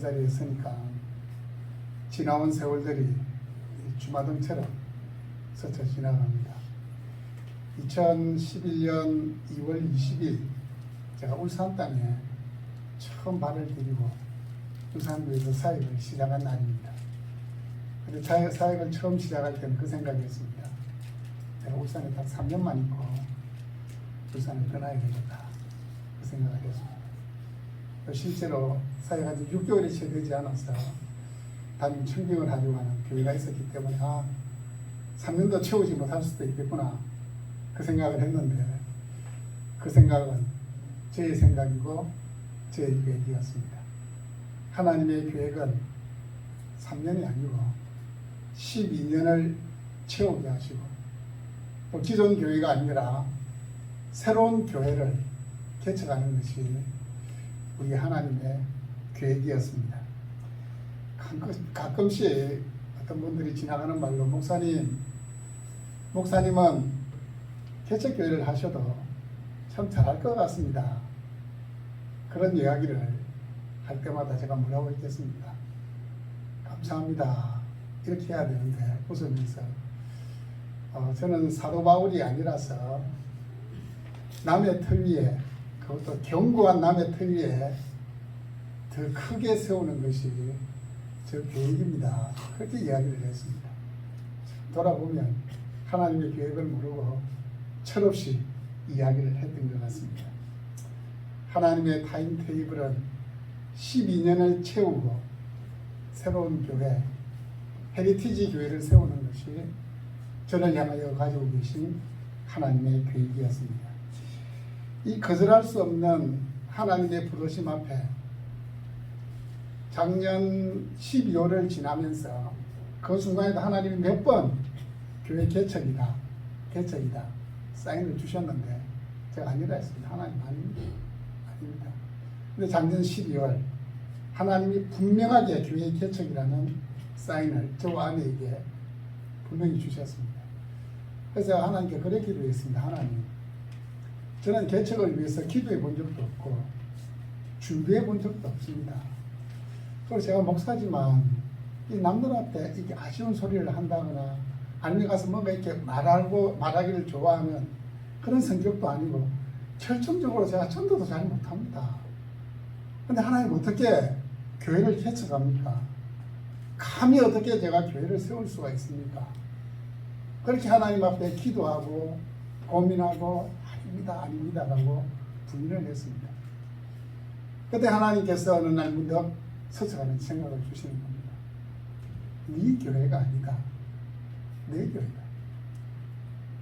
자리에 서니까 지나온 세월들이 주마등처럼 스쳐 지나갑니다. 2011년 2월 20일 제가 울산 땅에 처음 발을 들이고 울산구에서 사역을 시작한 날입니다. 근데 사역을 처음 시작할 때는 그 생각이었습니다. 제가 울산에 딱 3년만 있고 울산을 떠나야 되겠다, 그 생각을 했습니다. 실제로 사역한 지 6개월이 채 되지 않아서 담임 청빙을 하려고 하는 교회가 있었기 때문에 3년도 채우지 못할 수도 있겠구나, 그 생각을 했는데 그 생각은 제 생각이고 제 계획이었습니다. 하나님의 계획은 3년이 아니고 12년을 채우게 하시고 또 기존 교회가 아니라 새로운 교회를 개척하는 것이 우리 하나님의 계획이었습니다. 가끔씩 어떤 분들이 지나가는 말로 목사님은 개척교회를 하셔도 참 잘할 것 같습니다, 그런 이야기를 할 때마다 제가 뭐라고 했겠습니까? 감사합니다, 이렇게 해야 되는데 웃으면서 저는 사도 바울이 아니라서 남의 틀 위에, 그것도 견고한 남의 틀 위에 더 크게 세우는 것이 저 계획입니다, 그렇게 이야기를 했습니다. 돌아보면 하나님의 계획을 모르고 철없이 이야기를 했던 것 같습니다. 하나님의 타임테이블은 12년을 채우고 새로운 교회, 헤리티지 교회를 세우는 것이 저를 향하여 가지고 계신 하나님의 계획이었습니다. 이 거절할 수 없는 하나님의 부르심 앞에 작년 12월을 지나면서 그 순간에도 하나님이 몇 번 교회 개척이다 사인을 주셨는데 제가 아니라 했습니다. 하나님 아닙니다. 근데 작년 12월 하나님이 분명하게 교회 개척이라는 사인을 저 아내에게 분명히 주셨습니다. 그래서 제가 하나님께 그렇게 기도했습니다. 하나님, 저는 개척을 위해서 기도해 본 적도 없고 준비해 본 적도 없습니다. 그리고 제가 목사지만 이 남들 앞에 이렇게 아쉬운 소리를 한다거나 아니면 가서 뭔가 이렇게 말하기를 좋아하는 그런 성격도 아니고 결정적으로 제가 전도도 잘 못합니다. 근데 하나님 어떻게 교회를 개척합니까? 감히 어떻게 제가 교회를 세울 수가 있습니까? 그렇게 하나님 앞에 기도하고 고민하고 아닙니다 라고 부인을 했습니다. 그때 하나님께서 어느 날 문득 스쳐가는 생각을 주시는 겁니다. 네 교회가 아니다, 내 교회다,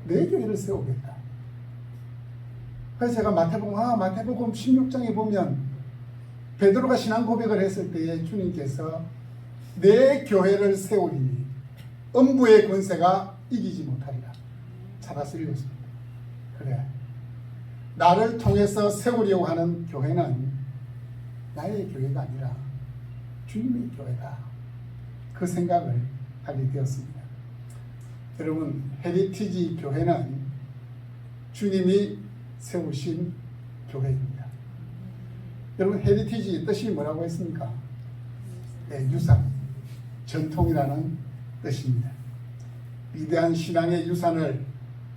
내 교회를 세우겠다. 그래서 제가 마태복음 16장에 보면 베드로가 신앙 고백을 했을 때에 주님께서 내 교회를 세우리니 음부의 권세가 이기지 못하리라 찾아쓰셨습니다. 그래, 나를 통해서 세우려고 하는 교회는 나의 교회가 아니라 주님의 교회다, 그 생각을 하게 되었습니다. 여러분, 헤리티지 교회는 주님이 세우신 교회입니다. 여러분, 헤리티지 뜻이 뭐라고 했습니까? 네, 유산, 전통이라는 뜻입니다. 위대한 신앙의 유산을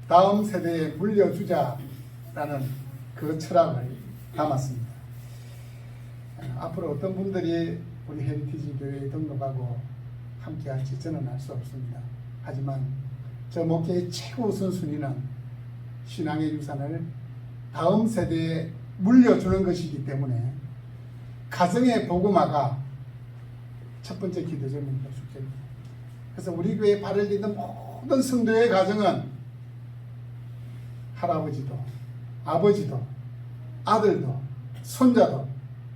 다음 세대에 물려주자라는 그 철학을 담았습니다. 앞으로 어떤 분들이 우리 헤리티지 교회에 등록하고 함께 할지 저는 알 수 없습니다. 하지만 저 목회의 최고 우선순위는 신앙의 유산을 다음 세대에 물려주는 것이기 때문에 가정의 복음화가 첫 번째 기도제입니다. 숙제입니다. 그래서 우리 교회에 발을 딛는 모든 성도의 가정은 할아버지도 아버지도 아들도 손자도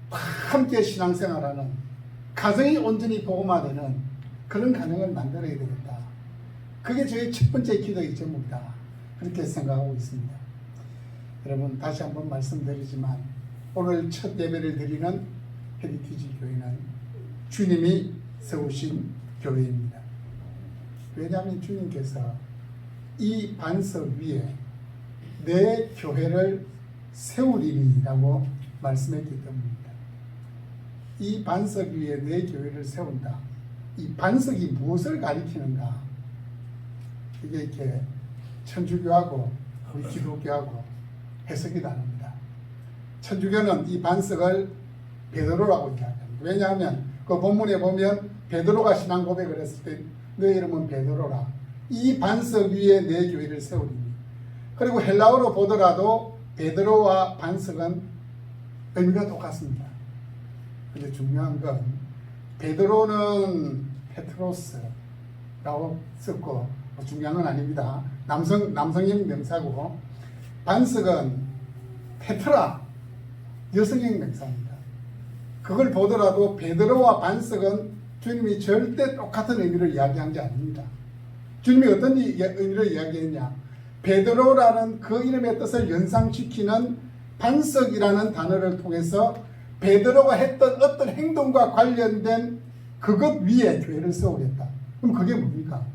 다 함께 신앙생활하는 가정이 온전히 복음화되는 그런 가정을 만들어야 되겠다. 그게 저희 첫 번째 기도의 제목이다, 그렇게 생각하고 있습니다. 여러분, 다시 한번 말씀드리지만 오늘 첫 예배를 드리는 헤리티지 교회는 주님이 세우신 교회입니다. 왜냐하면 주님께서 이 반석 위에 내 교회를 세우리니 라고 말씀했기 때문입니다. 이 반석 위에 내 교회를 세운다. 이 반석이 무엇을 가리키는가? 이게 이렇게 천주교하고 우리 기독교하고 해석이 다릅니다. 천주교는 이 반석을 베드로라고 이야기합니다. 왜냐하면 그 본문에 보면 베드로가 신앙 고백을 했을 때 너 이름은 베드로라. 이 반석 위에 내 교회를 세우리니. 그리고 헬라어로 보더라도 베드로와 반석은 의미가 똑같습니다. 근데 중요한 건 베드로는 페트로스라고 썼고 중요한 건 아닙니다. 남성형 명사고 반석은 페트라 여성형 명사입니다. 그걸 보더라도 베드로와 반석은 주님이 절대 똑같은 의미를 이야기한 게 아닙니다. 주님이 어떤 의미를 이야기했냐? 베드로라는 그 이름의 뜻을 연상시키는 반석이라는 단어를 통해서 베드로가 했던 어떤 행동과 관련된 그것 위에 교회를 세우겠다. 그럼 그게 뭡니까?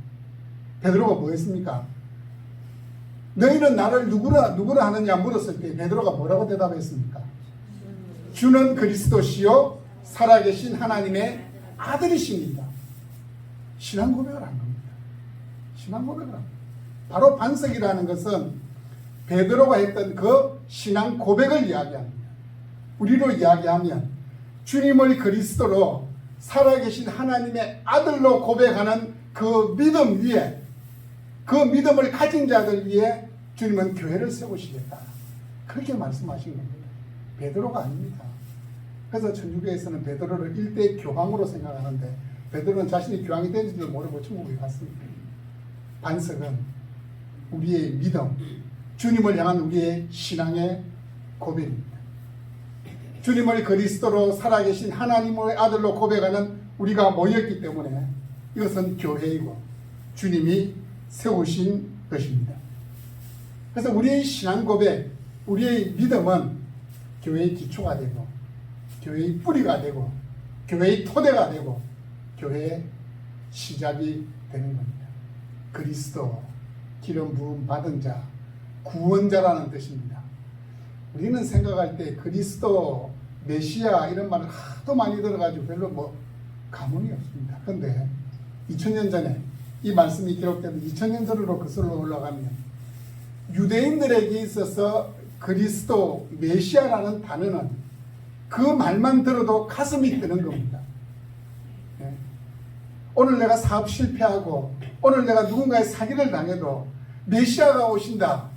베드로가 뭐 했습니까? 너희는 나를 누구라 하느냐 물었을 때 베드로가 뭐라고 대답했습니까? 주는 그리스도시요 살아계신 하나님의 아들이십니다. 신앙 고백을 한 겁니다. 신앙 고백을 합니다. 바로 반석이라는 것은 베드로가 했던 그 신앙 고백을 이야기합니다. 우리로 이야기하면 주님을 그리스도로 살아계신 하나님의 아들로 고백하는 그 믿음 위에 그 믿음을 가진 자들 위에 주님은 교회를 세우시겠다. 그렇게 말씀하신 겁니다. 베드로가 아닙니다. 그래서 천주교에서는 베드로를 일대 교황으로 생각하는데 베드로는 자신이 교황이 된지도 모르고 천국에 갔습니다. 반석은 우리의 믿음, 주님을 향한 우리의 신앙의 고백입니다. 주님을 그리스도로 살아계신 하나님의 아들로 고백하는 우리가 모였기 때문에 이것은 교회이고 주님이 세우신 것입니다. 그래서 우리의 신앙 고백, 우리의 믿음은 교회의 기초가 되고 교회의 뿌리가 되고 교회의 토대가 되고 교회의 시작이 되는 겁니다. 그리스도, 기름 부음 받은 자, 구원자라는 뜻입니다. 우리는 생각할 때 그리스도, 메시아 이런 말을 하도 많이 들어가지고 별로 감흥이 없습니다. 그런데 2000년 전에 이 말씀이 기록되면 2000년 전으로 거슬러 올라가면 유대인들에게 있어서 그리스도, 메시아라는 단어는 그 말만 들어도 가슴이 뜨는 겁니다. 네. 오늘 내가 사업 실패하고 오늘 내가 누군가의 사기를 당해도 메시아가 오신다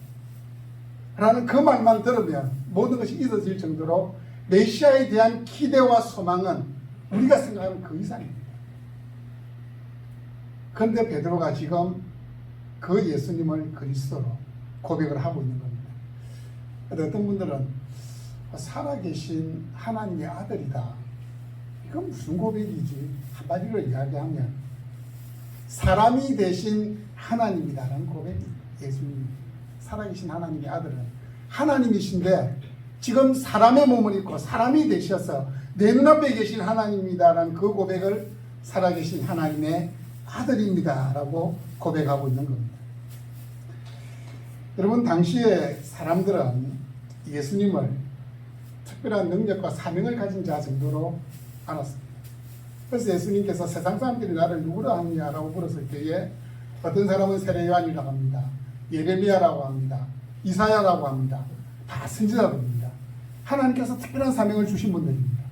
라는 그 말만 들으면 모든 것이 잊어질 정도로 메시아에 대한 기대와 소망은 우리가 생각하는 그 이상입니다. 그런데 베드로가 지금 그 예수님을 그리스도로 고백을 하고 있는 겁니다. 어떤 분들은 살아계신 하나님의 아들이다. 이건 무슨 고백이지? 한마디로 이야기하면 사람이 되신 하나님이다라는 고백입니다. 예수님 살아계신 하나님의 아들은 하나님이신데 지금 사람의 몸을 입고 사람이 되셔서 내 눈앞에 계신 하나님이다라는 그 고백을 살아계신 하나님의 아들입니다 라고 고백하고 있는 겁니다. 여러분, 당시에 사람들은 예수님을 특별한 능력과 사명을 가진 자 정도로 알았습니다. 그래서 예수님께서 세상 사람들이 나를 누구라 하느냐라고 물었을 때에 어떤 사람은 세례 요한이라고 합니다. 예레미야라고 합니다. 이사야라고 합니다. 다 선지자들입니다. 하나님께서 특별한 사명을 주신 분들입니다.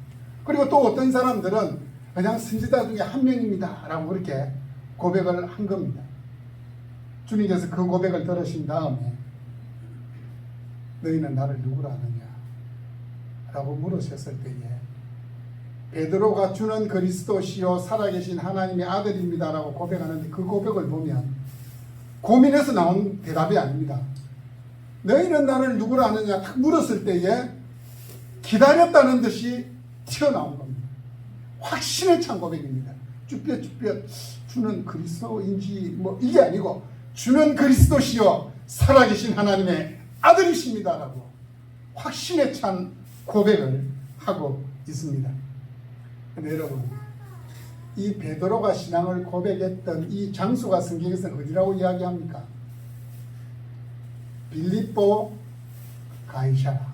그리고 또 어떤 사람들은 그냥 선지자 중에 한 명입니다 라고 그렇게 고백을 한 겁니다. 주님께서 그 고백을 들으신 다음에 너희는 나를 누구라 하느냐 라고 물으셨을 때에 베드로가 주는 그리스도시요 살아계신 하나님의 아들입니다 라고 고백하는데 그 고백을 보면 고민해서 나온 대답이 아닙니다. 너희는 나를 누구라 하느냐 딱 물었을 때에 기다렸다는 듯이 튀어나온 겁니다. 확신에 찬 고백입니다. 쭈뼛쭈뼛 주는 그리스도인지 이게 아니고 주는 그리스도시요 살아계신 하나님의 아들이십니다 라고 확신에 찬 고백을 하고 있습니다. 근데 여러분, 이 베드로가 신앙을 고백했던 이 장소가 성경에서 어디라고 이야기합니까? 빌립보 가이사라.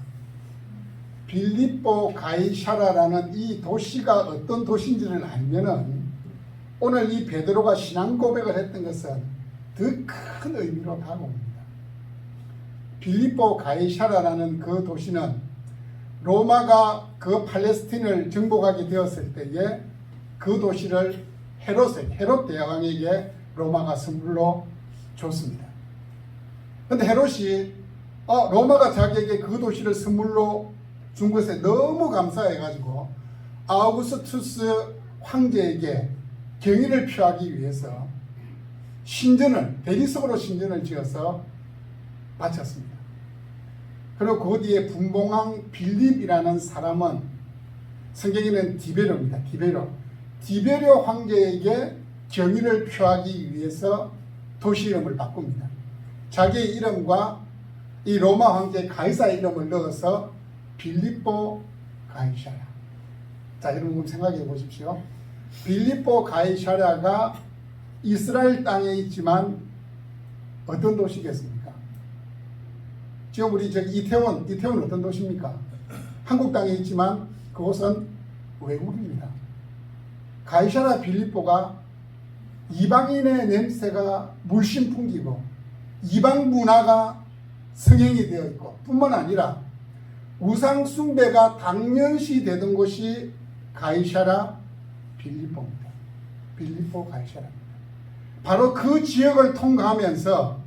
빌립보 가이사라라는 이 도시가 어떤 도시인지를 알면은 오늘 이 베드로가 신앙 고백을 했던 것은 더 큰 의미로 다가옵니다. 빌립보 가이사라라는 그 도시는 로마가 그 팔레스틴을 정복하게 되었을 때에 그 도시를 헤롯 대왕에게 로마가 선물로 줬습니다. 그런데 헤롯이 로마가 자기에게 그 도시를 선물로 준 것에 너무 감사해가지고 아우구스투스 황제에게 경의를 표하기 위해서 대리석으로 신전을 지어서 바쳤습니다. 그리고 그 뒤에 분봉왕 빌립이라는 사람은 성경에는 디베료입니다. 디베료 황제에게 경의를 표하기 위해서 도시 이름을 바꿉니다. 자기의 이름과 이 로마 황제 가이사의 이름을 넣어서 빌립보 가이사랴. 자, 여러분 생각해 보십시오. 빌립보 가이사랴가 이스라엘 땅에 있지만 어떤 도시겠습니까? 지금 우리 이태원 어떤 도시입니까? 한국 땅에 있지만 그곳은 외국입니다. 가이사랴 빌립보가 이방인의 냄새가 물씬 풍기고 이방 문화가 성행이 되어 있고 뿐만 아니라 우상 숭배가 당연시 되던 곳이 가이사랴 빌립보입니다. 빌립보 가이사랴입니다. 바로 그 지역을 통과하면서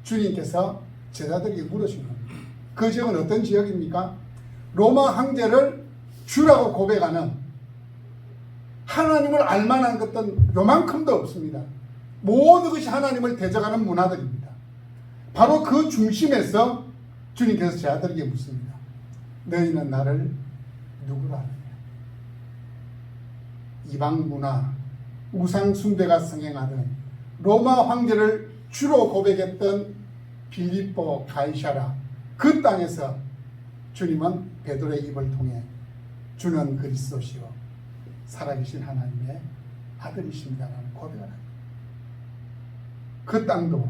주님께서 제자들에게 물으신 겁니다. 그 지역은 어떤 지역입니까? 로마 황제를 주라고 고백하는, 하나님을 알만한 것은 요만큼도 없습니다. 모든 것이 하나님을 대적하는 문화들입니다. 바로 그 중심에서 주님께서 제자들에게 묻습니다. 너희는 나를 누구로 아느냐? 이방 문화, 우상 숭배가 성행하던 로마 황제를 주로 고백했던 빌립보 가이사랴, 그 땅에서 주님은 베드로의 입을 통해 주는 그리스도시요 살아계신 하나님의 아들이십니다라는 고백을 합니다. 그 땅도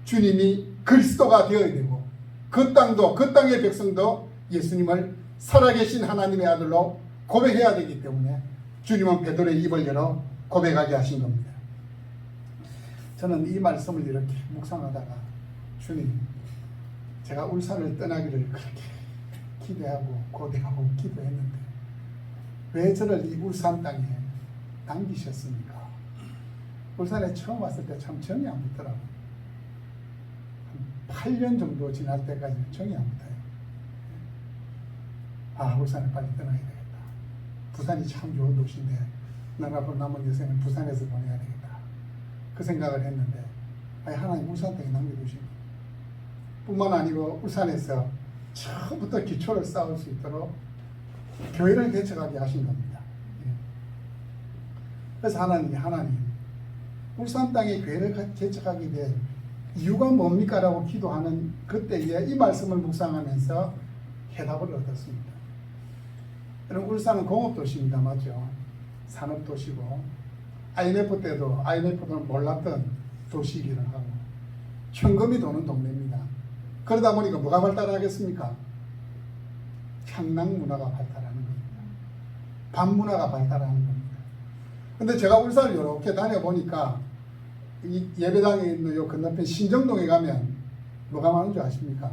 주님이 그리스도가 되어야 되고, 그 땅도, 그 땅의 백성도 예수님을 살아계신 하나님의 아들로 고백해야 되기 때문에 주님은 베드로의 입을 열어 고백하게 하신 겁니다. 저는 이 말씀을 이렇게 묵상하다가 주님, 제가 울산을 떠나기를 그렇게 기대하고 고대하고 기도했는데 왜 저를 이 울산 땅에 당기셨습니까? 울산에 처음 왔을 때 참 정이 안 붙더라고요. 한 8년 정도 지날 때까지 정이 안 붙어요. 아, 울산에 빨리 떠나야 되겠다. 부산이 참 좋은 도시인데 난 앞으로 남은 여생은 부산에서 보내야 되겠다. 그 생각을 했는데 하나님 울산 땅에 남겨두신 뿐만 아니고 울산에서 처음부터 기초를 쌓을 수 있도록 교회를 개척하게 하신 겁니다. 그래서 하나님 울산 땅에 교회를 개척하게 된 이유가 뭡니까? 라고 기도하는 그때에 이 말씀을 묵상하면서 해답을 얻었습니다. 여러분, 울산은 공업도시입니다. 맞죠? 산업도시고 IMF 때도 IMF는 몰랐던 도시이기를 하고 현금이 도는 동네입니다. 그러다 보니까 뭐가 발달하겠습니까? 향락 문화가 발달하는 겁니다. 밤문화가 발달하는 겁니다. 근데 제가 울산을 이렇게 다녀보니까 이 예배당에 있는 요 건너편 신정동에 가면 뭐가 많은 줄 아십니까?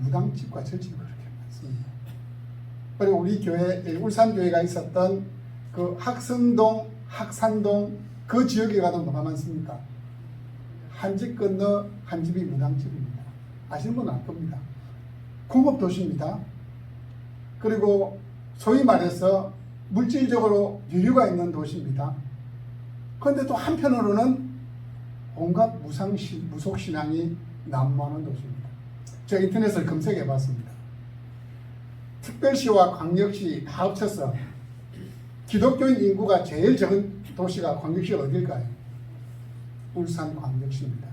무당집과 절집이 그렇게 많습니다. 그리고 우리 교회, 울산교회가 있었던 그 학성동, 학산동 그 지역에 가도 뭐가 많습니까? 한 집 건너 한 집이 무당집입니다. 아시는 분은 알 겁니다. 공업도시입니다. 그리고 소위 말해서 물질적으로 여유가 있는 도시입니다. 그런데 또 한편으로는 온갖 무속신앙이 난무하는 도시입니다. 제가 인터넷을 검색해 봤습니다. 특별시와 광역시 다 합쳐서 기독교인 인구가 제일 적은 도시가 광역시가 어딜까요? 울산광역시입니다.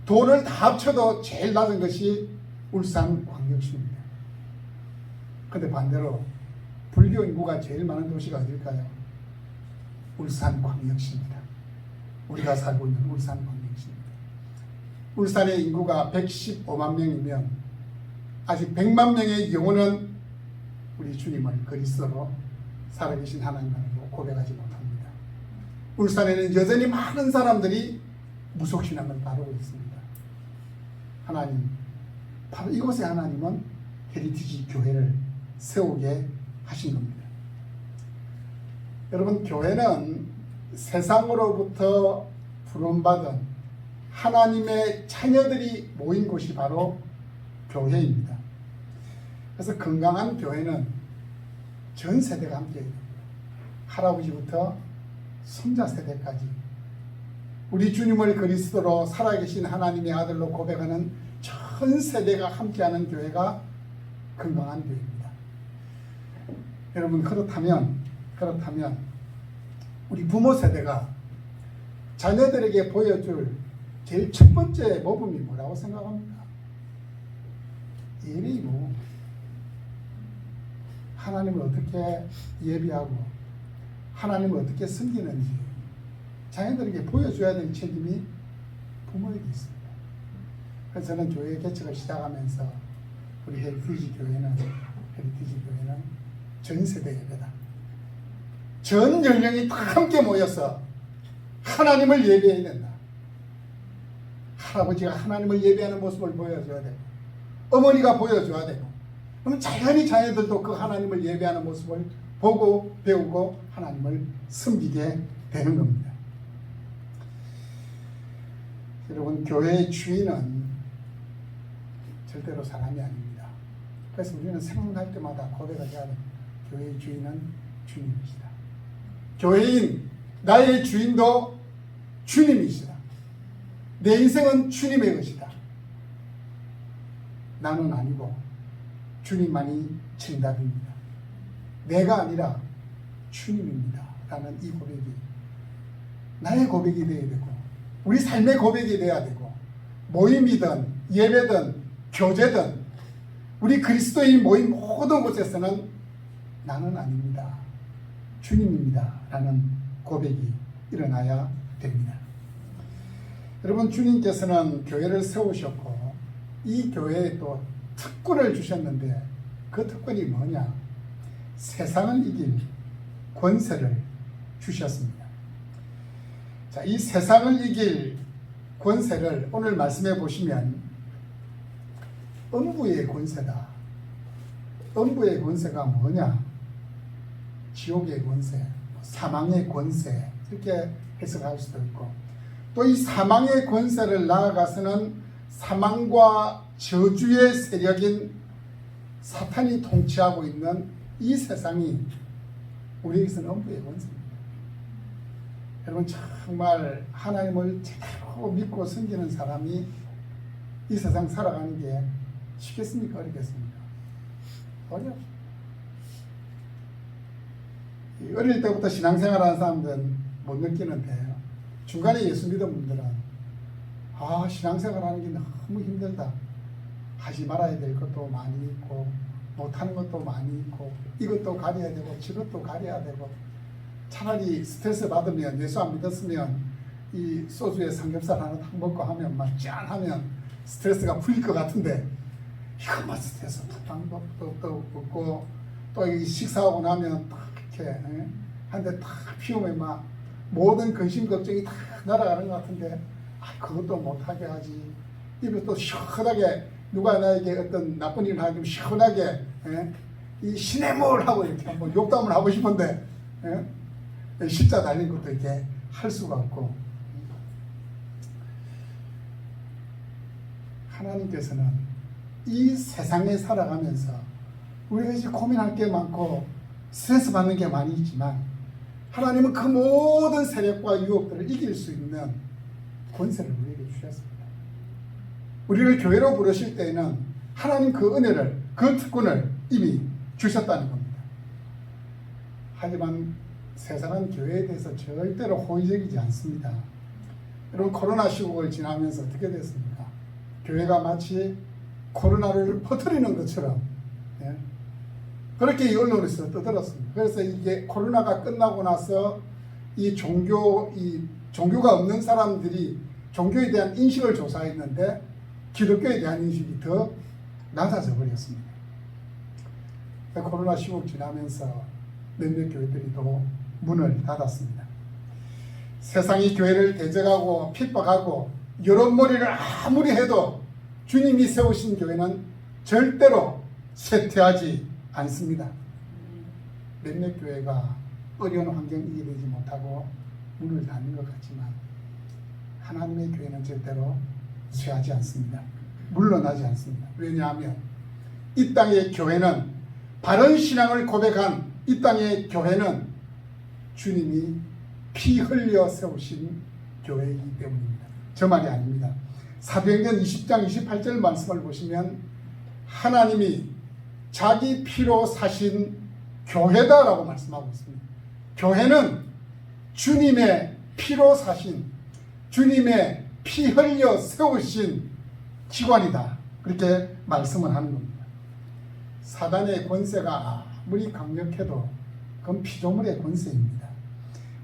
도를 다 합쳐도 제일 낮은 것이 울산광역시입니다. 그런데 반대로 불교 인구가 제일 많은 도시가 어딜까요? 울산광역시입니다. 우리가 살고 있는 울산광역시입니다. 울산의 인구가 115만 명이면 아직 100만 명의 영혼은 우리 주님을 그리스도로 살아계신 하나님으로 고백하지 못합니다. 울산에는 여전히 많은 사람들이 무속신앙을 바르고 있습니다. 하나님, 바로 이곳에 하나님은 헤리티지 교회를 세우게 하신 겁니다. 여러분, 교회는 세상으로부터 부름받은 하나님의 자녀들이 모인 곳이 바로 교회입니다. 그래서 건강한 교회는 전 세대가 함께 있습니다. 할아버지부터 손자 세대까지 우리 주님을 그리스도로 살아계신 하나님의 아들로 고백하는 전 세대가 함께하는 교회가 건강한 교회입니다. 여러분, 그렇다면 우리 부모 세대가 자녀들에게 보여줄 제일 첫 번째 모범이 뭐라고 생각합니까? 예배이고, 하나님을 어떻게 예배하고 하나님을 어떻게 섬기는지 자녀들에게 보여줘야 될 책임이 부모에게 있습니다. 그래서 저는 교회 개척을 시작하면서 우리 헤리티지 교회는 전 세대 예배다. 전 연령이 다 함께 모여서 하나님을 예배해야 된다. 할아버지가 하나님을 예배하는 모습을 보여줘야 되고, 어머니가 보여줘야 되고, 그러면 자연히 자녀들도 그 하나님을 예배하는 모습을 보고 배우고 하나님을 섬기게 되는 겁니다. 여러분, 교회의 주인은 절대로 사람이 아닙니다. 그래서 우리는 생각날 때마다 고백을 해야 됩니다. 교회의 주인은 주님이시다. 교회인 나의 주인도 주님이시다. 내 인생은 주님의 것이다. 나는 아니고 주님만이 정답입니다. 내가 아니라 주님입니다. 라는 이 고백이 나의 고백이 되어야 되고, 우리 삶의 고백이 되어야 되고, 모임이든 예배든 교제든 우리 그리스도인 모임 모든 곳에서는 나는 아닙니다. 주님입니다. 라는 고백이 일어나야 됩니다. 여러분, 주님께서는 교회를 세우셨고 이 교회에 또 특권을 주셨는데 그 특권이 뭐냐? 세상을 이길 권세를 주셨습니다. 자, 이 세상을 이길 권세를 오늘 말씀해 보시면 음부의 권세다. 음부의 권세가 뭐냐? 지옥의 권세, 사망의 권세, 이렇게 해석할 수도 있고, 또 이 사망의 권세를 나아가서는 사망과 저주의 세력인 사탄이 통치하고 있는 이 세상이 우리에게서는 음부의 권세입니다. 여러분, 정말 하나님을 제대로 믿고 섬기는 사람이 이 세상 살아가는 게 쉽겠습니까? 어렵겠습니까? 어렵죠. 어릴 때부터 신앙생활하는 사람들은 못 느끼는데 중간에 예수 믿은 분들은 신앙생활하는 게 너무 힘들다. 하지 말아야 될 것도 많이 있고 못하는 것도 많이 있고 이것도 가려야 되고 저것도 가려야 되고, 차라리 스트레스 받으면, 예수 안 믿었으면 이 소주에 삼겹살 하나 탁 먹고 하면 막 짠 하면 스트레스가 풀릴 것 같은데, 이것만 스트레스 탁 없고 또 이 식사하고 나면 딱 이렇게 한 대 탁 피우면 막 모든 근심 걱정이 다 날아가는 것 같은데, 그것도 못하게 하지. 입에 또 시원하게 누가 나에게 어떤 나쁜 일을 하면 시원하게 이 시냇물 하고 이렇게 한번 욕도 한번 하고 싶은데 십자 달린 것도 이렇게 할 수가 없고, 하나님께서는 이 세상에 살아가면서 우리가 이제 고민할 게 많고 스트레스 받는 게 많이 있지만, 하나님은 그 모든 세력과 유혹들을 이길 수 있는 권세를 우리에게 주셨습니다. 우리를 교회로 부르실 때에는 하나님 그 은혜를, 그 특권을 이미 주셨다는 겁니다. 하지만 세상은 교회에 대해서 절대로 호의적이지 않습니다. 여러분, 코로나 시국을 지나면서 어떻게 됐습니까? 교회가 마치 코로나를 퍼뜨리는 것처럼 그렇게 이 언론에서 떠들었습니다. 그래서 이게 코로나가 끝나고 나서 이 종교가 없는 사람들이 종교에 대한 인식을 조사했는데 기독교에 대한 인식이 더 낮아져 버렸습니다. 코로나 시국 지나면서 몇몇 교회들이 또 문을 닫았습니다. 세상이 교회를 대적하고 핍박하고 여론몰이를 아무리 해도 주님이 세우신 교회는 절대로 쇠퇴하지 않습니다. 몇몇 교회가 어려운 환경이 이겨내지 못하고 문을 닫는 것 같지만 하나님의 교회는 절대로 쇠하지 않습니다. 물러나지 않습니다. 왜냐하면 이 땅의 교회는 바른 신앙을 고백한 이 땅의 교회는 주님이 피 흘려 세우신 교회이기 때문입니다. 저 말이 아닙니다. 사도행전 20장 28절 말씀을 보시면 하나님이 자기 피로 사신 교회다라고 말씀하고 있습니다. 교회는 주님의 피로 사신, 주님의 피 흘려 세우신 기관이다. 그렇게 말씀을 하는 겁니다. 사단의 권세가 아무리 강력해도 그건 피조물의 권세입니다.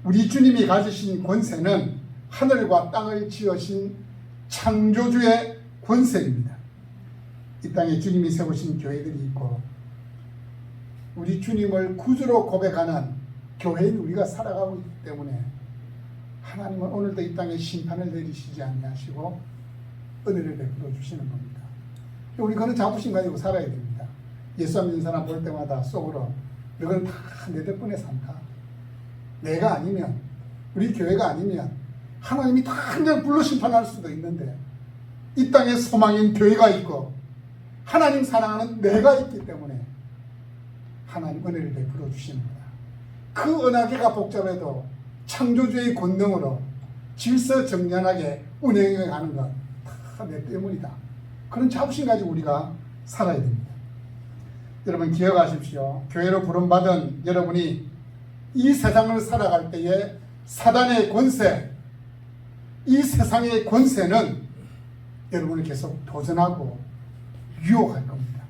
우리 주님이 가지신 권세는 하늘과 땅을 지으신 창조주의 권세입니다. 이 땅에 주님이 세우신 교회들이 있고 우리 주님을 구주로 고백하는 교회인 우리가 살아가고 있기 때문에 하나님은 오늘도 이 땅에 심판을 내리시지 아니하시고 은혜를 베풀어 주시는 겁니다. 우리 그런 자부심 가지고 살아야 됩니다. 예수 안 믿는 사람 볼 때마다 속으로 너는 다 내 덕분에 산다. 내가 아니면 우리 교회가 아니면 하나님이 당장 불러 심판할 수도 있는데 이 땅에 소망인 교회가 있고 하나님 사랑하는 내가 있기 때문에 하나님 은혜를 베풀어 주시는 거다. 그 은하계가 복잡해도 창조주의 권능으로 질서정연하게 운행해 가는 건 다 내 때문이다. 그런 자부심 가지고 우리가 살아야 됩니다. 여러분 기억하십시오. 교회로 부름받은 여러분이 이 세상을 살아갈 때에 사단의 권세, 이 세상의 권세는 여러분을 계속 도전하고 유혹할 겁니다.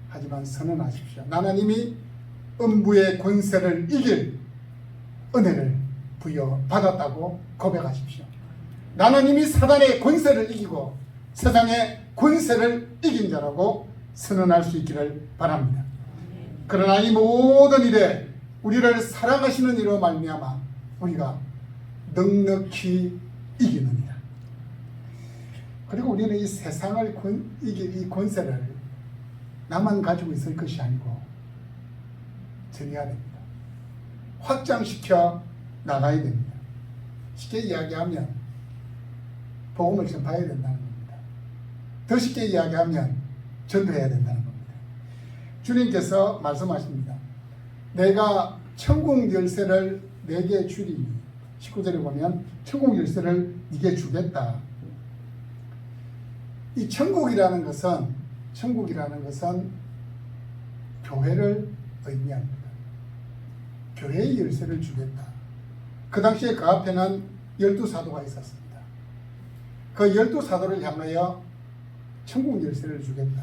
하지만 선언하십시오. 하나님이 음부의 권세를 이길 은혜를 부여받았다고 고백하십시오. 나는 이미 사단의 권세를 이기고 세상의 권세를 이긴 자라고 선언할 수 있기를 바랍니다. 그러나 이 모든 일에 우리를 사랑하시는 이로 말미암아 우리가 넉넉히 이기느니라. 그리고 우리는 이 세상을 이길 이 권세를 나만 가지고 있을 것이 아니고 전해야 됩니다. 확장시켜 나가야 됩니다. 쉽게 이야기하면 복음을 전파해야 된다는 겁니다. 더 쉽게 이야기하면 전도해야 된다는 겁니다. 주님께서 말씀하십니다. 내가 천국 열쇠를 내게 주리니 19절에 보면 천국 열쇠를 네게 주겠다. 이 천국이라는 것은 교회를 의미합니다. 교회의 열쇠를 주겠다. 그 당시에 그 앞에는 12사도가 있었습니다. 그 12사도를 향하여 천국 열쇠를 주겠다.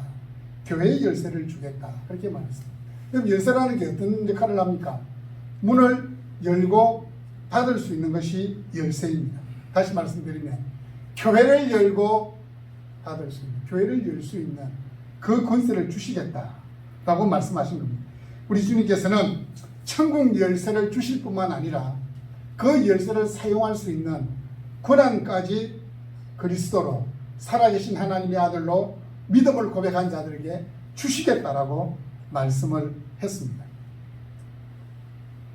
교회의 열쇠를 주겠다. 그렇게 말했습니다. 그럼 열쇠라는 게 어떤 역할을 합니까? 문을 열고 닫을 수 있는 것이 열쇠입니다. 다시 말씀드리면 교회를 열고 닫을 수 있는, 교회를 열 수 있는 그 권세를 주시겠다라고 말씀하신 겁니다. 우리 주님께서는 천국 열쇠를 주실 뿐만 아니라 그 열쇠를 사용할 수 있는 권한까지 그리스도로 살아계신 하나님의 아들로 믿음을 고백한 자들에게 주시겠다라고 말씀을 했습니다.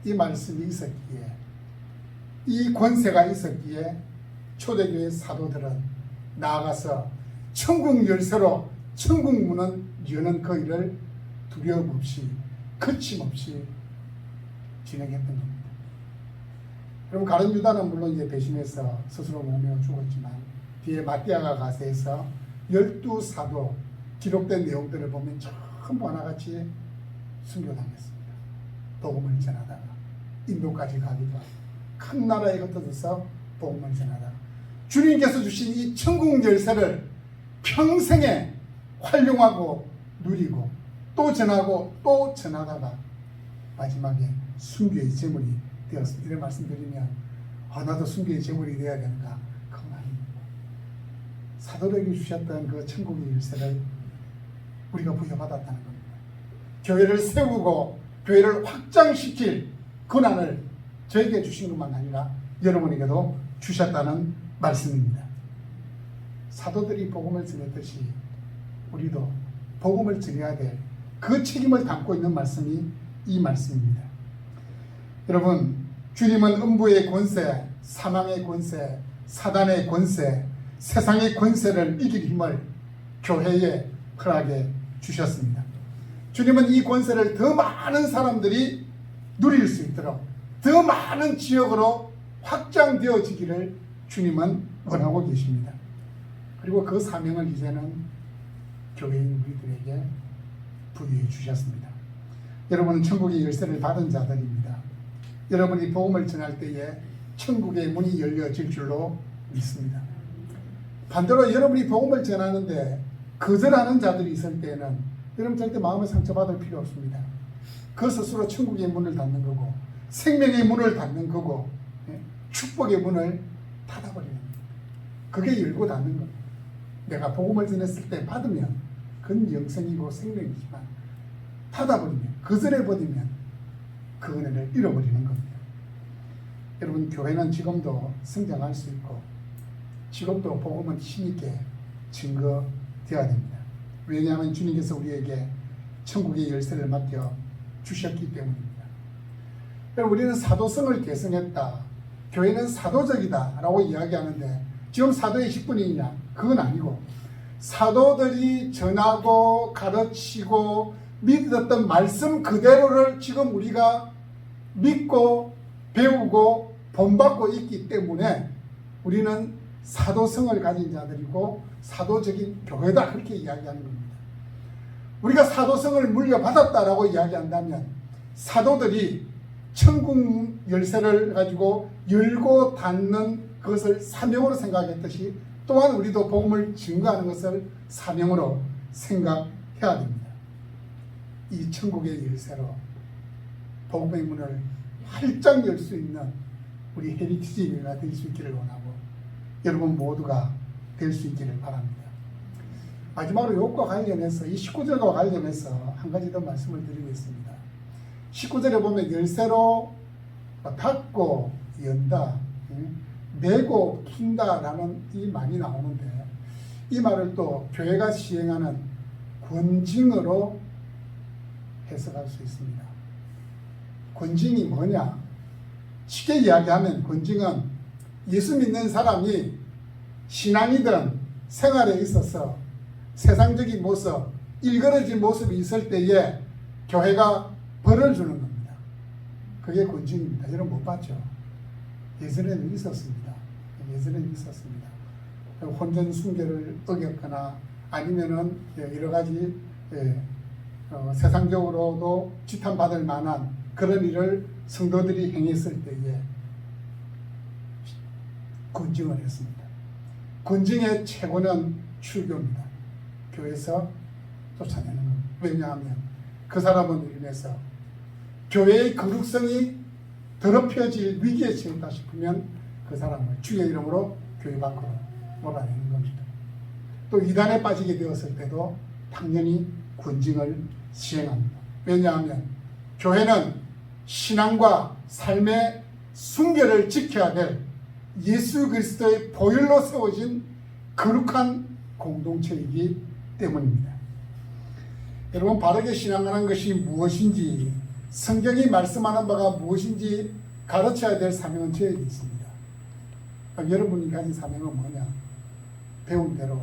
이 말씀이 있었기에, 이 권세가 있었기에 초대교회 사도들은 나아가서 천국 열쇠로 천국 문은 여는 그 일을 두려움 없이 거침없이 진행했던 겁니다. 그럼 가룟 유다는 물론 이제 배신해서 스스로 몸에 죽었지만 뒤에 마띠아가 가세해서 12사도 기록된 내용들을 보면 전부 하나같이 순교당했습니다. 복음을 전하다가 인도까지 가기도 하고 큰 나라에 흩어져서 복음을 전하다가 주님께서 주신 이 천국 열쇠를 평생에 활용하고 누리고 또 전하고 또 전하다가 마지막에 순교의 제물이 되었습니다. 이런 말씀드리면 나도 순교의 제물이 되어야 되는가? 그건 아닙니다. 사도들에게 주셨던 그 천국의 열쇠를 우리가 부여받았다는 겁니다. 교회를 세우고 교회를 확장시킬 권한을 저에게 주신 것만 아니라 여러분에게도 주셨다는 말씀입니다. 사도들이 복음을 전했듯이 우리도 복음을 전해야 될 그 책임을 담고 있는 말씀이 이 말씀입니다. 여러분, 주님은 음부의 권세, 사망의 권세, 사단의 권세, 세상의 권세를 이길 힘을 교회에 허락해 주셨습니다. 주님은 이 권세를 더 많은 사람들이 누릴 수 있도록 더 많은 지역으로 확장되어지기를 주님은 원하고 계십니다. 그리고 그 사명을 이제는 교회인 우리들에게 부여해 주셨습니다. 여러분은 천국의 열쇠를 받은 자들입니다. 여러분이 복음을 전할 때에 천국의 문이 열려질 줄로 믿습니다. 반대로 여러분이 복음을 전하는데 거절하는 자들이 있을 때는 여러분 절대 마음에 상처받을 필요 없습니다. 그 스스로 천국의 문을 닫는 거고 생명의 문을 닫는 거고 축복의 문을 닫아버리는 겁니다. 그게 열고 닫는 겁니다. 내가 복음을 전했을 때 받으면 그건 영생이고 생명이지만 닫아버리면, 거절해버리면 그 은혜를 잃어버리는 겁니다. 여러분, 교회는 지금도 성장할 수 있고 지금도 복음은 힘있게 증거되어야 됩니다. 왜냐하면 주님께서 우리에게 천국의 열쇠를 맡겨 주셨기 때문입니다. 우리는 사도성을 계승했다, 교회는 사도적이다 라고 이야기하는데 지금 사도의 직분이냐? 그건 아니고 사도들이 전하고 가르치고 믿었던 말씀 그대로를 지금 우리가 믿고 배우고 본받고 있기 때문에 우리는 사도성을 가진 자들이고 사도적인 교회다, 그렇게 이야기하는 겁니다. 우리가 사도성을 물려받았다라고 이야기한다면 사도들이 천국 열쇠를 가지고 열고 닫는 그것을 사명으로 생각했듯이 또한 우리도 복음을 증거하는 것을 사명으로 생각해야 됩니다. 이 천국의 열쇠로 복음의 문을 활짝 열 수 있는 우리 헤리티지 교회가 될 수 있기를 원하고 여러분 모두가 될 수 있기를 바랍니다. 마지막으로 이것과 관련해서 이 19절과 관련해서 한 가지 더 말씀을 드리겠습니다. 19절에 보면 열쇠로 닫고 연다, 내고 푼다라는 이 말이 나오는데 이 말을 또 교회가 시행하는 권징으로 해석할 수 있습니다. 권징이 뭐냐? 쉽게 이야기하면 권징은 예수 믿는 사람이 신앙이든 생활에 있어서 세상적인 모습, 일그러진 모습이 있을 때에 교회가 벌을 주는 겁니다. 그게 권징입니다. 여러분 못 봤죠? 예전에는 있었습니다. 예전에는 있었습니다. 혼전 순결을 어겼거나 아니면은 여러 가지 세상적으로도 지탄받을 만한 그런 일을 성도들이 행했을 때에 권징을 했습니다. 권징의 최고는 출교입니다. 교회에서 쫓아내는 겁니다. 왜냐하면 그 사람은 인해서 교회의 거룩성이 더럽혀질 위기에 처했다 싶으면 그 사람을 주의 이름으로 교회 밖으로 몰아내는 겁니다. 또 이단에 빠지게 되었을 때도 당연히 권징을 시행합니다. 왜냐하면 교회는 신앙과 삶의 순결을 지켜야 될 예수 그리스도의 보혈로 세워진 거룩한 공동체이기 때문입니다. 여러분, 바르게 신앙하는 것이 무엇인지, 성경이 말씀하는 바가 무엇인지 가르쳐야 될 사명은 저에게 있습니다. 여러분이 가진 사명은 뭐냐? 배운 대로,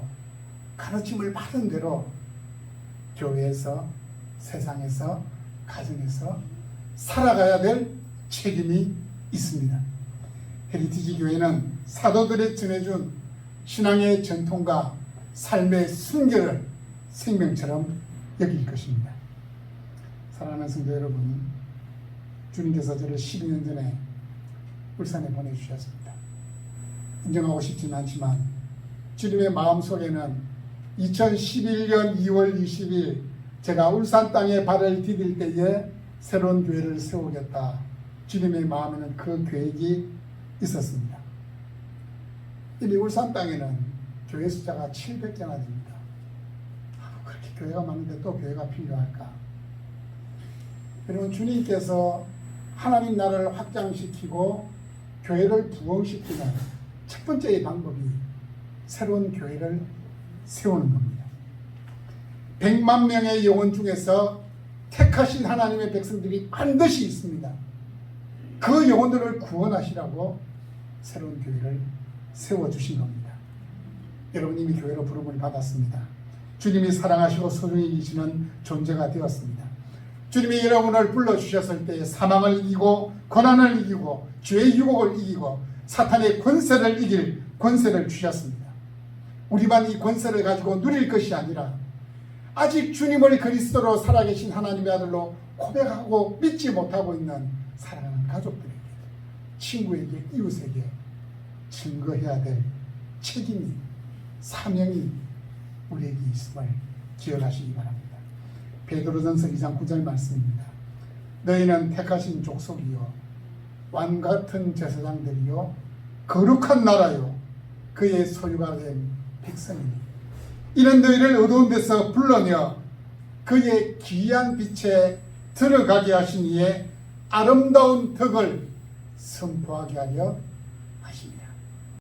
가르침을 받은 대로 교회에서, 세상에서, 가정에서 살아가야 될 책임이 있습니다. 헤리티지 교회는 사도들이 전해준 신앙의 전통과 삶의 순결을 생명처럼 여길 것입니다. 사랑하는 성도 여러분, 주님께서 저를 12년 전에 울산에 보내주셨습니다. 인정하고 싶지는 않지만 주님의 마음속에는 2011년 2월 20일 제가 울산 땅에 발을 디딜 때에 새로운 교회를 세우겠다, 주님의 마음에는 그 계획이 있었습니다. 이미 울산 땅에는 교회 숫자가 700개나 됩니다. 그렇게 교회가 많은데 또 교회가 필요할까? 여러분, 주님께서 하나님 나라를 확장시키고 교회를 부흥시키는 첫 번째의 방법이 새로운 교회를 세우는 겁니다. 100만 명의 영혼 중에서 택하신 하나님의 백성들이 반드시 있습니다. 그 영혼들을 구원하시라고 새로운 교회를 세워주신 겁니다. 여러분, 이미 교회로 부름을 받았습니다. 주님이 사랑하시고 소중히 여기시는 존재가 되었습니다. 주님이 여러분을 불러주셨을 때 사망을 이기고 고난을 이기고 죄의 유혹을 이기고 사탄의 권세를 이길 권세를 주셨습니다. 우리만 이 권세를 가지고 누릴 것이 아니라 아직 주님을 그리스도로 살아계신 하나님의 아들로 고백하고 믿지 못하고 있는 사랑하는 가족들에게, 친구에게, 이웃에게 증거해야 될 책임이, 사명이 우리에게 있음을 기억하시기 바랍니다. 베드로전서 2장 9절 말씀입니다. 너희는 택하신 족속이요 왕같은 제사장들이요 거룩한 나라요 그의 소유가 된 백성이니 이는 너희를 어두운 데서 불러내어 그의 귀한 빛에 들어가게 하신 이의 아름다운 덕을 선포하게 하려 하시니